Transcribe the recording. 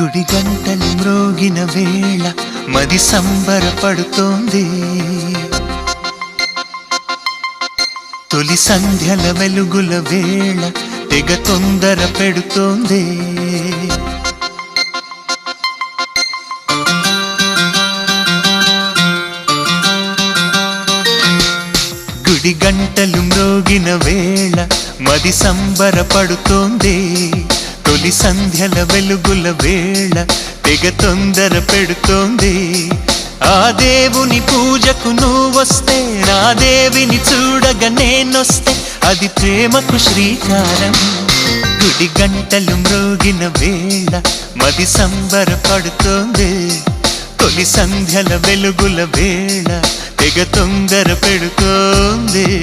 గుడి గంటలు మ్రోగిన వేళ మది సంబరపడుతోంది. తొలి సంధ్యల వెలుగుల వేళ తెగ తొందర పెడుతోంది. గుడి గంటలు మ్రోగిన వేళ మది సంబరపడుతోంది. తొలి సంధ్యల వెలుగుల వేళ తెగ తొందర పెడుతోంది. ఆ దేవుని పూజకు నువ్వొస్తే, నా దేవిని చూడగా నేనొస్తే, అది ప్రేమకు శ్రీకారం. గుడి గంటలు మ్రోగిన వేళ మది సంబరపడుతోంది. తొలి సంధ్యల వెలుగుల వేళ తెగ తొందర పెడుతోంది.